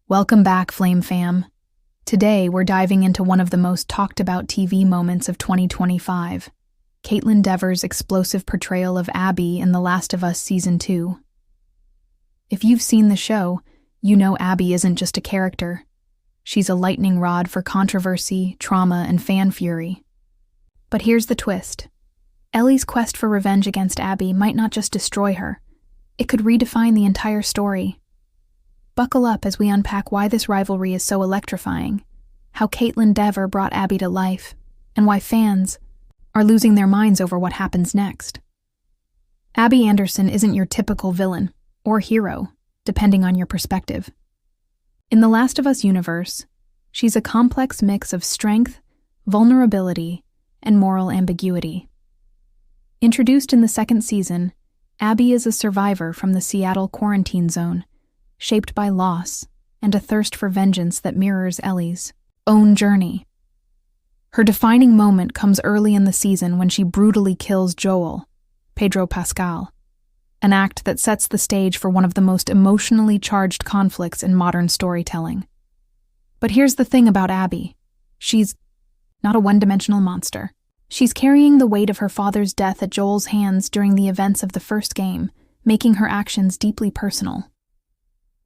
Welcome back, Flame Fam. Today, we're diving into one of the most talked about TV moments of 2025, Kaitlyn Dever's explosive portrayal of Abby in The Last of Us Season 2. If you've seen the show, you know Abby isn't just a character. She's a lightning rod for controversy, trauma, and fan fury. But here's the twist. Ellie's quest for revenge against Abby might not just destroy her. It could redefine the entire story. Buckle up as we unpack why this rivalry is so electrifying, how Kaitlyn Dever brought Abby to life, and why fans are losing their minds over what happens next. Abby Anderson isn't your typical villain, or hero, depending on your perspective. In The Last of Us universe, she's a complex mix of strength, vulnerability, and moral ambiguity. Introduced in the second season, Abby is a survivor from the Seattle quarantine zone, shaped by loss and a thirst for vengeance that mirrors Ellie's own journey. Her defining moment comes early in the season when she brutally kills Joel, Pedro Pascal, an act that sets the stage for one of the most emotionally charged conflicts in modern storytelling. But here's the thing about Abby. She's not a one-dimensional monster. She's carrying the weight of her father's death at Joel's hands during the events of the first game, making her actions deeply personal.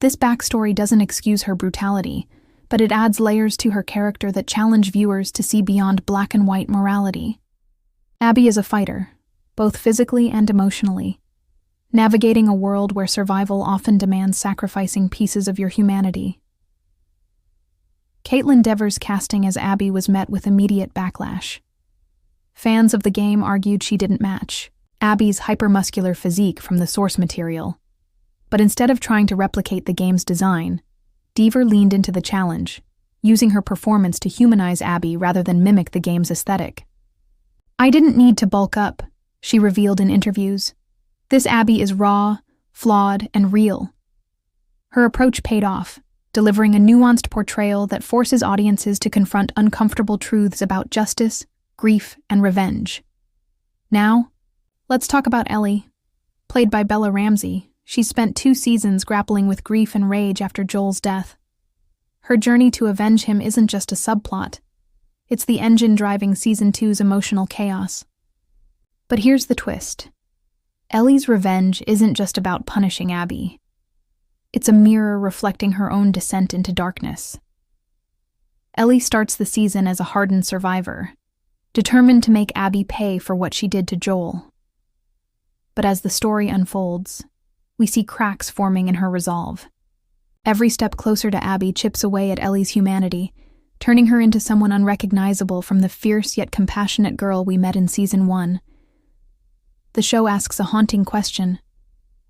This backstory doesn't excuse her brutality, but it adds layers to her character that challenge viewers to see beyond black and white morality. Abby is a fighter, both physically and emotionally, navigating a world where survival often demands sacrificing pieces of your humanity. Kaitlyn Dever's casting as Abby was met with immediate backlash. Fans of the game argued she didn't match Abby's hypermuscular physique from the source material. But instead of trying to replicate the game's design, Dever leaned into the challenge, using her performance to humanize Abby rather than mimic the game's aesthetic. "I didn't need to bulk up," she revealed in interviews. "This Abby is raw, flawed, and real." Her approach paid off, delivering a nuanced portrayal that forces audiences to confront uncomfortable truths about justice, grief, and revenge. Now, let's talk about Ellie. Played by Bella Ramsey, she spent 2 seasons grappling with grief and rage after Joel's death. Her journey to avenge him isn't just a subplot. It's the engine driving Season 2's emotional chaos. But here's the twist. Ellie's revenge isn't just about punishing Abby. It's a mirror reflecting her own descent into darkness. Ellie starts the season as a hardened survivor, determined to make Abby pay for what she did to Joel. But as the story unfolds, we see cracks forming in her resolve. Every step closer to Abby chips away at Ellie's humanity, turning her into someone unrecognizable from the fierce yet compassionate girl we met in Season 1. The show asks a haunting question.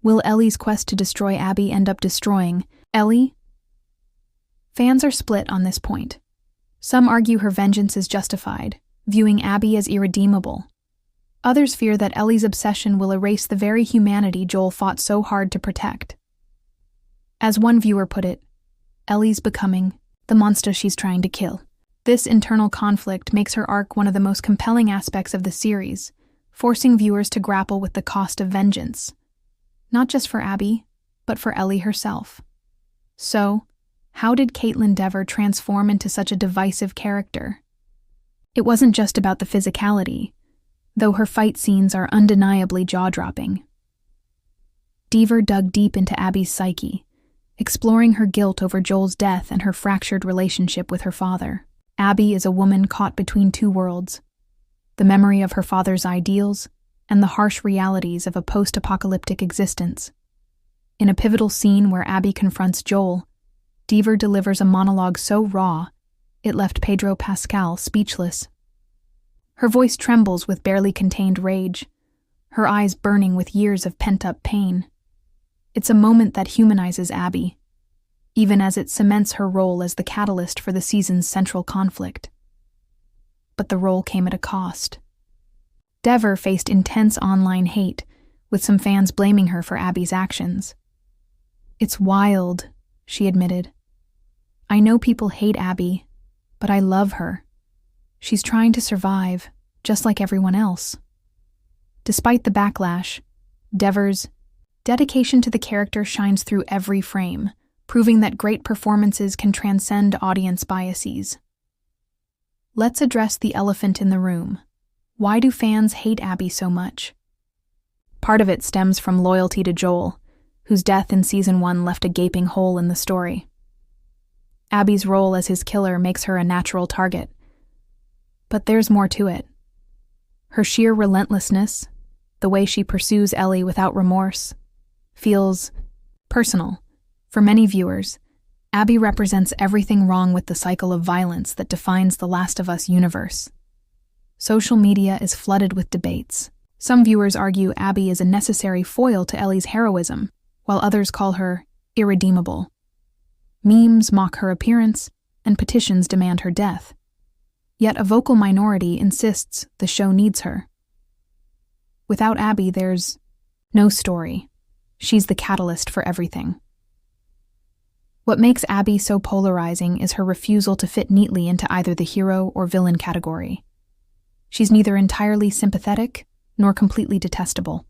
Will Ellie's quest to destroy Abby end up destroying Ellie? Fans are split on this point. Some argue her vengeance is justified, viewing Abby as irredeemable. Others fear that Ellie's obsession will erase the very humanity Joel fought so hard to protect. As one viewer put it, Ellie's becoming the monster she's trying to kill. This internal conflict makes her arc one of the most compelling aspects of the series, forcing viewers to grapple with the cost of vengeance. Not just for Abby, but for Ellie herself. So, how did Kaitlyn Dever transform into such a divisive character? It wasn't just about the physicality, though her fight scenes are undeniably jaw-dropping. Dever dug deep into Abby's psyche, exploring her guilt over Joel's death and her fractured relationship with her father. Abby is a woman caught between 2 worlds, the memory of her father's ideals and the harsh realities of a post-apocalyptic existence. In a pivotal scene where Abby confronts Joel, Dever delivers a monologue so raw, it left Pedro Pascal speechless. Her voice trembles with barely contained rage, her eyes burning with years of pent-up pain. It's a moment that humanizes Abby, even as it cements her role as the catalyst for the season's central conflict. But the role came at a cost. Dever faced intense online hate, with some fans blaming her for Abby's actions. "It's wild," she admitted. "I know people hate Abby, but I love her. She's trying to survive, just like everyone else." Despite the backlash, Dever's dedication to the character shines through every frame, proving that great performances can transcend audience biases. Let's address the elephant in the room. Why do fans hate Abby so much? Part of it stems from loyalty to Joel, whose death in Season 1 left a gaping hole in the story. Abby's role as his killer makes her a natural target. But there's more to it. Her sheer relentlessness, the way she pursues Ellie without remorse, feels personal. For many viewers, Abby represents everything wrong with the cycle of violence that defines the Last of Us universe. Social media is flooded with debates. Some viewers argue Abby is a necessary foil to Ellie's heroism, while others call her irredeemable. Memes mock her appearance, and petitions demand her death. Yet a vocal minority insists the show needs her. Without Abby, there's no story. She's the catalyst for everything. What makes Abby so polarizing is her refusal to fit neatly into either the hero or villain category. She's neither entirely sympathetic nor completely detestable,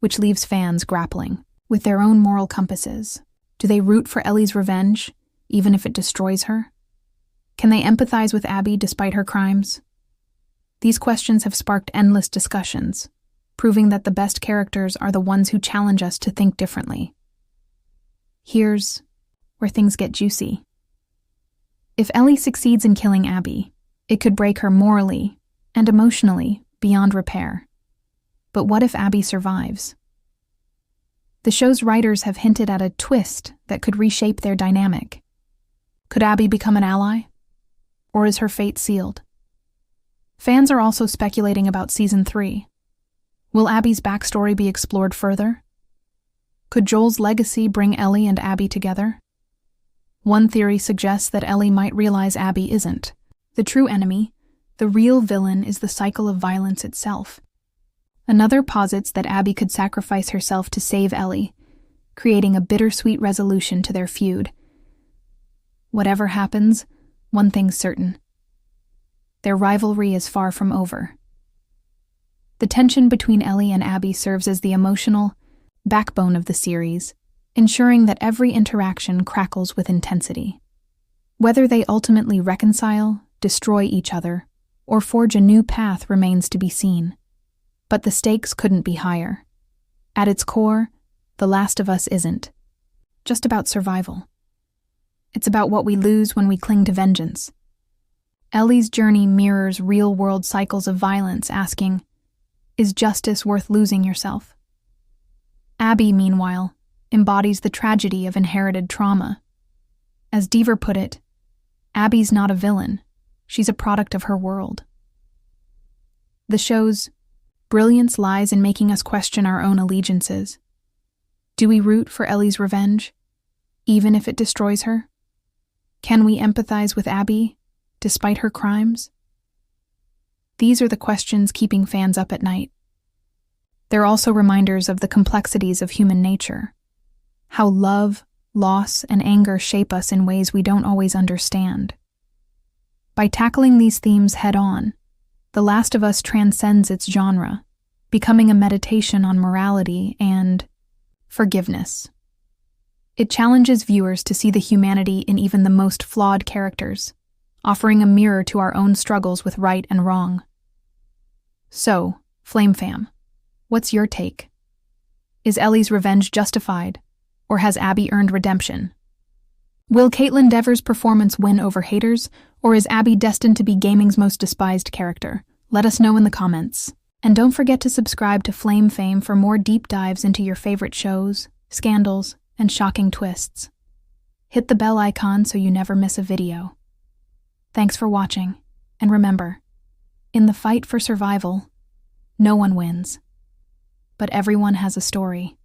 which leaves fans grappling with their own moral compasses. Do they root for Ellie's revenge, even if it destroys her? Can they empathize with Abby despite her crimes? These questions have sparked endless discussions, proving that the best characters are the ones who challenge us to think differently. Here's where things get juicy. If Ellie succeeds in killing Abby, it could break her morally and emotionally beyond repair. But what if Abby survives? The show's writers have hinted at a twist that could reshape their dynamic. Could Abby become an ally? Or is her fate sealed? Fans are also speculating about Season 3. Will Abby's backstory be explored further? Could Joel's legacy bring Ellie and Abby together? One theory suggests that Ellie might realize Abby isn't the true enemy. The real villain is the cycle of violence itself. Another posits that Abby could sacrifice herself to save Ellie, creating a bittersweet resolution to their feud. Whatever happens, one thing's certain. Their rivalry is far from over. The tension between Ellie and Abby serves as the emotional backbone of the series, ensuring that every interaction crackles with intensity. Whether they ultimately reconcile, destroy each other, or forge a new path remains to be seen. But the stakes couldn't be higher. At its core, The Last of Us isn't just about survival. It's about what we lose when we cling to vengeance. Ellie's journey mirrors real-world cycles of violence, asking, is justice worth losing yourself? Abby, meanwhile, embodies the tragedy of inherited trauma. As Dever put it, Abby's not a villain. She's a product of her world. The show's brilliance lies in making us question our own allegiances. Do we root for Ellie's revenge, even if it destroys her? Can we empathize with Abby, despite her crimes? These are the questions keeping fans up at night. They're also reminders of the complexities of human nature, how love, loss, and anger shape us in ways we don't always understand. By tackling these themes head-on, The Last of Us transcends its genre, becoming a meditation on morality and forgiveness. It challenges viewers to see the humanity in even the most flawed characters, offering a mirror to our own struggles with right and wrong. So, Flame Fam, what's your take? Is Ellie's revenge justified, or has Abby earned redemption? Will Kaitlyn Dever's performance win over haters, or is Abby destined to be gaming's most despised character? Let us know in the comments. And don't forget to subscribe to Flame Fame for more deep dives into your favorite shows, scandals, and shocking twists. Hit the bell icon so you never miss a video. Thanks for watching, and remember, in the fight for survival, no one wins, but everyone has a story.